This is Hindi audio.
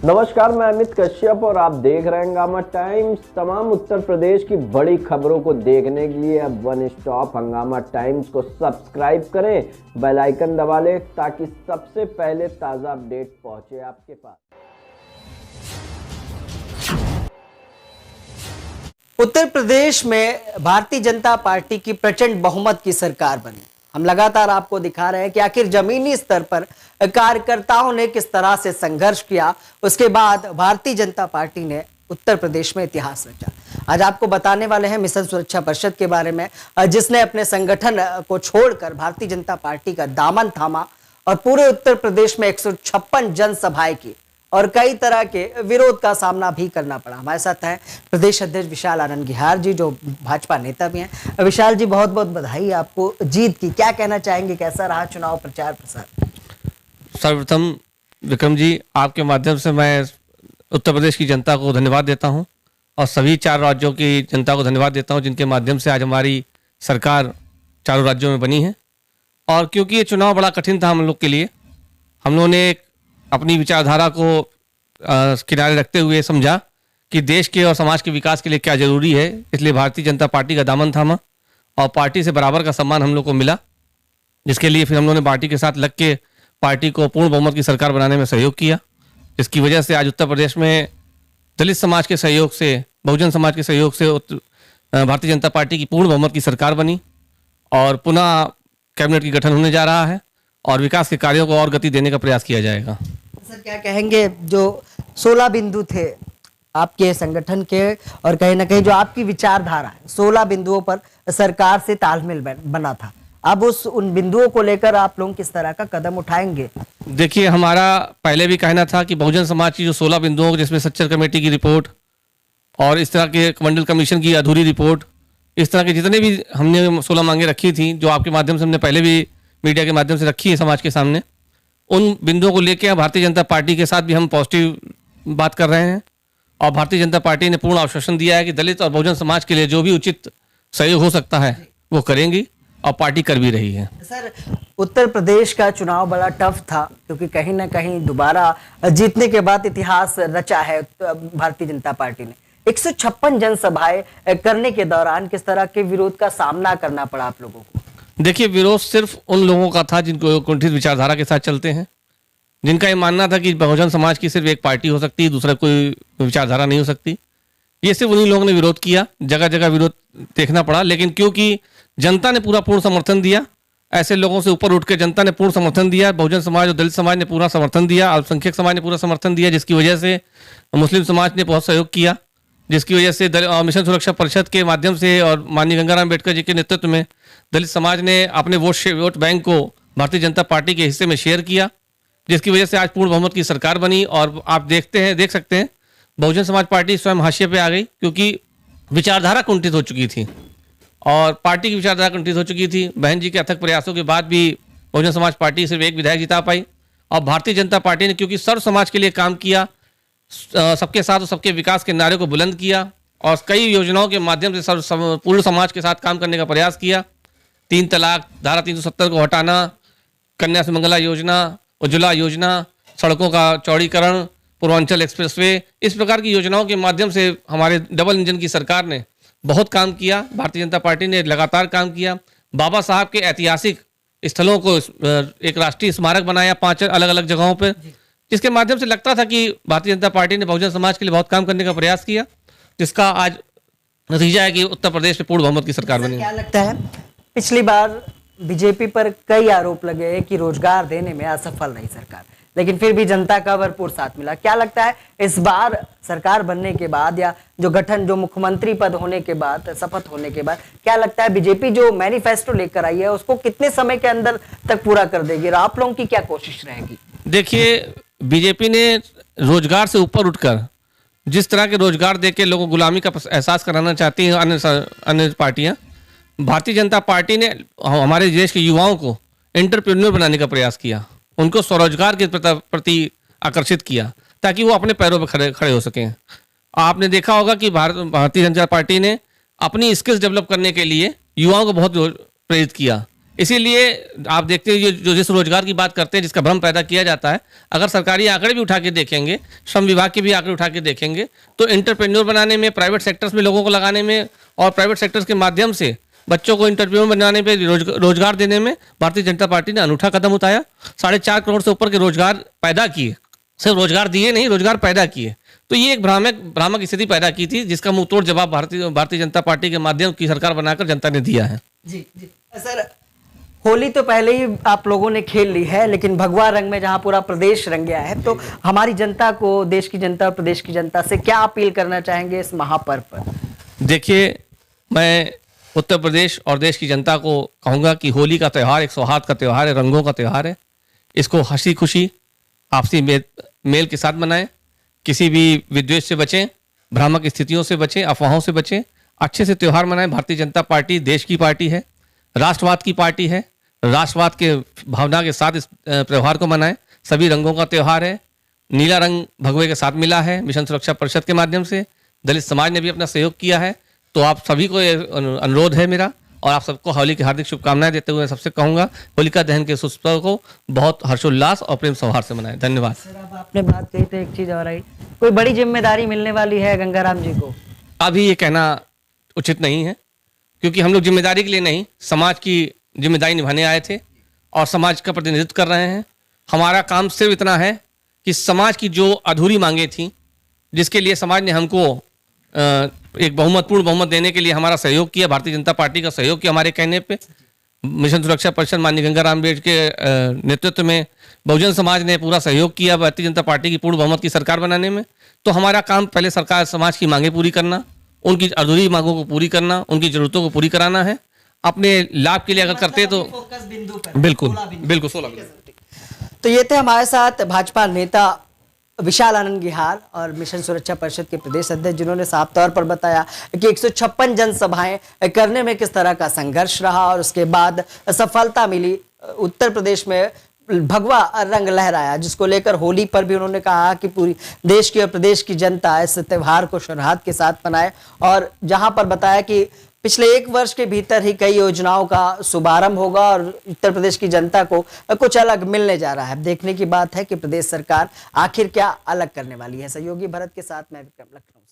नमस्कार, मैं अमित कश्यप और आप देख रहे हैं हंगामा टाइम्स। तमाम उत्तर प्रदेश की बड़ी खबरों को देखने के लिए अब वन स्टॉप हंगामा टाइम्स को सब्सक्राइब करें, बेल आइकन दबा लें ताकि सबसे पहले ताज़ा अपडेट पहुंचे आपके पास। उत्तर प्रदेश में भारतीय जनता पार्टी की प्रचंड बहुमत की सरकार बनी। हम लगातार आपको दिखा रहे हैं कि आखिर जमीनी स्तर पर कार्यकर्ताओं ने किस तरह से संघर्ष किया। उसके बाद भारतीय जनता पार्टी ने उत्तर प्रदेश में इतिहास रचा। आज आपको बताने वाले हैं मिशन सुरक्षा परिषद के बारे में, जिसने अपने संगठन को छोड़कर भारतीय जनता पार्टी का दामन थामा और पूरे उत्तर प्रदेश में 156 जनसभाएं की और कई तरह के विरोध का सामना भी करना पड़ा। हमारे साथ हैं प्रदेश अध्यक्ष विशाल आनंद गिहार जी, जो भाजपा नेता भी हैं। विशाल जी, बहुत बहुत बधाई आपको जीत की। क्या कहना चाहेंगे, कैसा रहा चुनाव प्रचार प्रसार? सर्वप्रथम विक्रम जी, आपके माध्यम से मैं उत्तर प्रदेश की जनता को धन्यवाद देता हूं और सभी 4 राज्यों की जनता को धन्यवाद देता हूं जिनके माध्यम से आज हमारी सरकार चारों राज्यों में बनी है। और क्योंकि ये चुनाव बड़ा कठिन था हम लोग के लिए, हम लोगों ने अपनी विचारधारा को किनारे रखते हुए समझा कि देश के और समाज के विकास के लिए क्या जरूरी है, इसलिए भारतीय जनता पार्टी का दामन थामा और पार्टी से बराबर का सम्मान हम लोग को मिला, जिसके लिए फिर हम लोगों ने पार्टी के साथ लग के पार्टी को पूर्ण बहुमत की सरकार बनाने में सहयोग किया। जिसकी वजह से आज उत्तर प्रदेश में दलित समाज के सहयोग से, बहुजन समाज के सहयोग से भारतीय जनता पार्टी की पूर्ण बहुमत की सरकार बनी और पुनः कैबिनेट की गठन होने जा रहा है और विकास के कार्यों को और गति देने का प्रयास किया जाएगा। सर, क्या कहेंगे, जो 16 बिंदु थे आपके संगठन के और कहीं ना कहीं जो आपकी विचारधारा है, 16 बिंदुओं पर सरकार से तालमेल बना था, अब उन बिंदुओं को लेकर आप लोग किस तरह का कदम उठाएंगे? देखिए, हमारा पहले भी कहना था कि बहुजन समाज की जो 16 बिंदुओं, जिसमें सच्चर कमेटी की रिपोर्ट और इस तरह के मंडल कमीशन की अधूरी रिपोर्ट, इस तरह के जितने भी हमने 16 मांगे रखी थी, जो आपके माध्यम से हमने पहले भी मीडिया के माध्यम से रखी है समाज के सामने, उन बिंदुओं को लेकर भारतीय जनता पार्टी के साथ भी हम पॉजिटिव बात कर रहे हैं। और भारतीय जनता पार्टी ने पूर्ण आश्वासन दिया है कि दलित और बहुजन समाज के लिए जो भी उचित सहयोग हो सकता है वो करेंगी और पार्टी कर भी रही है। सर, उत्तर प्रदेश का चुनाव बड़ा टफ था क्योंकि कहीं ना कहीं दोबारा जीतने के बाद इतिहास रचा है भारतीय जनता पार्टी ने। 156 जनसभाएं करने के दौरान किस तरह के विरोध का सामना करना पड़ा आप लोगों को? देखिए, विरोध सिर्फ उन लोगों का था जिनको कुंठित विचारधारा के साथ चलते हैं, जिनका ये मानना था कि बहुजन समाज की सिर्फ एक पार्टी हो सकती है, दूसरा कोई विचारधारा नहीं हो सकती। ये सिर्फ उन्हीं लोगों ने विरोध किया, जगह जगह विरोध देखना पड़ा। लेकिन क्योंकि जनता ने पूर्ण समर्थन दिया, ऐसे लोगों से ऊपर उठ के जनता ने पूर्ण समर्थन दिया, बहुजन समाज और दलित समाज ने पूरा समर्थन दिया, अल्पसंख्यक समाज ने पूरा समर्थन दिया, जिसकी वजह से मुस्लिम समाज ने बहुत सहयोग किया, जिसकी वजह से मिशन सुरक्षा परिषद के माध्यम से और माननीय गंगाराम अम्बेडकर जी के नेतृत्व में दलित समाज ने अपने वोट बैंक को भारतीय जनता पार्टी के हिस्से में शेयर किया, जिसकी वजह से आज पूर्ण बहुमत की सरकार बनी। और आप देख सकते हैं बहुजन समाज पार्टी स्वयं हाशिए पे आ गई क्योंकि विचारधारा कुंठित हो चुकी थी और पार्टी की विचारधारा कुंठित हो चुकी थी। बहन जी के अथक प्रयासों के बाद भी बहुजन समाज पार्टी सिर्फ एक विधायक जिता पाई और भारतीय जनता पार्टी ने क्योंकि सर्व समाज के लिए काम किया, सबके साथ और सबके विकास के नारे को बुलंद किया और कई योजनाओं के माध्यम से पूर्ण समाज के साथ काम करने का प्रयास किया। 3 तलाक, धारा 370 को हटाना, कन्या सुमंगला योजना, उज्ज्वला योजना, सड़कों का चौड़ीकरण, पूर्वांचल एक्सप्रेसवे, इस प्रकार की योजनाओं के माध्यम से हमारे डबल इंजन की सरकार ने बहुत काम किया। भारतीय जनता पार्टी ने लगातार काम किया। बाबा साहब के ऐतिहासिक स्थलों को एक राष्ट्रीय स्मारक बनाया 5 अलग अलग जगहों पर, जिसके माध्यम से लगता था कि भारतीय जनता पार्टी ने बहुजन समाज के लिए बहुत काम करने का प्रयास किया, जिसका आज नतीजा है कि उत्तर प्रदेश में पूर्ण बहुमत की सरकार बनी। क्या लगता है, पिछली बार बीजेपी पर कई आरोप लगे हैं कि रोजगार देने में असफल रही सरकार, लेकिन फिर भी जनता का भरपूर साथ मिला। क्या लगता है इस बार सरकार बनने के बाद या जो मुख्यमंत्री पद होने के बाद, शपथ होने के बाद, क्या लगता है बीजेपी जो मैनिफेस्टो लेकर आई है उसको कितने समय के अंदर तक पूरा कर देगी और आप लोगों की क्या कोशिश रहेगी? देखिए, बीजेपी ने रोजगार से ऊपर उठकर जिस तरह के रोजगार देके लोगों को गुलामी का एहसास कराना चाहती हैं अन्य पार्टियां, भारतीय जनता पार्टी ने हमारे देश के युवाओं को एंटरप्रेन्योर बनाने का प्रयास किया, उनको स्वरोजगार के प्रति आकर्षित किया ताकि वो अपने पैरों पर खड़े हो सकें। आपने देखा होगा कि भारतीय जनता पार्टी ने अपनी स्किल्स डेवलप करने के लिए युवाओं को बहुत प्रेरित किया। इसीलिए आप देखते हैं जो जिस रोजगार की बात करते हैं, जिसका भ्रम पैदा किया जाता है, अगर सरकारी आंकड़े भी उठा के देखेंगे, श्रम विभाग के भी आंकड़े उठा के देखेंगे, तो एंटरप्रेन्योर बनाने में, प्राइवेट सेक्टर्स में लोगों को लगाने में और प्राइवेट सेक्टर्स के माध्यम से बच्चों को एंटरप्रेन्योर बनाने पे रोजगार देने में भारतीय जनता पार्टी ने अनूठा कदम उठाया। 4.5 करोड़ से ऊपर के रोजगार पैदा किए, सिर्फ रोजगार दिए नहीं, रोजगार पैदा किए। तो ये एक भ्रामक स्थिति पैदा की थी, जिसका मुंह तोड़ जवाब भारतीय जनता पार्टी के माध्यम की सरकार बनाकर जनता ने दिया है। जी जी सर, होली तो पहले ही आप लोगों ने खेल ली है, लेकिन भगवा रंग में जहां पूरा प्रदेश रंग गया है, तो हमारी जनता को, देश की जनता और प्रदेश की जनता से क्या अपील करना चाहेंगे इस महापर्व पर? देखिए, मैं उत्तर प्रदेश और देश की जनता को कहूँगा कि होली का त्यौहार एक सौहार्द का त्यौहार है, रंगों का त्यौहार है। इसको हंसी खुशी आपसी मेल के साथ मनाएं, किसी भी विद्वेष से बचें, भ्रामक स्थितियों से बचें, अफवाहों से बचें, अच्छे से त्यौहार मनाएं। भारतीय जनता पार्टी देश की पार्टी है, राष्ट्रवाद की पार्टी है, राष्ट्रवाद के भावना के साथ इस त्यौहार को मनाएं। सभी रंगों का त्यौहार है। नीला रंग भगवे के साथ मिला है मिशन सुरक्षा परिषद के माध्यम से, दलित समाज ने भी अपना सहयोग किया है। तो आप सभी को अनुरोध है मेरा, और आप सबको होली की हार्दिक शुभकामनाएं देते हुए सबसे कहूंगा, होलिका दहन के इस उत्सव को बहुत हर्षोल्लास और प्रेम सौहार्द से मनाएं। धन्यवाद। सर, अब आपने बात कही तो एक चीज और आई, कोई बड़ी जिम्मेदारी मिलने वाली है गंगाराम जी को? अभी ये कहना उचित नहीं है, क्योंकि हम लोग जिम्मेदारी के लिए नहीं, समाज की जिम्मेदारी निभाने आए थे और समाज का प्रतिनिधित्व कर रहे हैं। हमारा काम सिर्फ इतना है कि समाज की जो अधूरी मांगे थी, जिसके लिए समाज ने हमको एक पूर्ण बहुमत देने के लिए हमारा सहयोग किया, भारतीय जनता पार्टी का सहयोग किया हमारे कहने पे। मिशन सुरक्षा परिषद माननीय गंगाराम जी के नेतृत्व में बहुजन समाज ने पूरा सहयोग किया भारतीय जनता पार्टी की पूर्ण बहुमत की सरकार बनाने में। तो हमारा काम पहले सरकार समाज की मांगे पूरी करना, उनकी अधूरी मांगों को पूरी करना, उनकी जरूरतों को पूरी कराना है। अपने लाभ के लिए अगर करते तो बिल्कुल 16 बिंदु। तो ये थे हमारे साथ भाजपा नेता विशाल आनंद गिहार और मिशन सुरक्षा परिषद के प्रदेश अध्यक्ष, जिन्होंने साफ तौर पर बताया कि 156 जनसभाएं करने में किस तरह का संघर्ष रहा और उसके बाद सफलता मिली। उत्तर प्रदेश में भगवा रंग लहराया, जिसको लेकर होली पर भी उन्होंने कहा कि पूरी देश की और प्रदेश की जनता इस त्यौहार को सौहार्द के साथ मनाए। और जहां पर बताया कि पिछले 1 वर्ष के भीतर ही कई योजनाओं का शुभारंभ होगा और उत्तर प्रदेश की जनता को कुछ अलग मिलने जा रहा है। देखने की बात है कि प्रदेश सरकार आखिर क्या अलग करने वाली है। सहयोगी भरत के साथ मैं विक्रम, लखनऊ।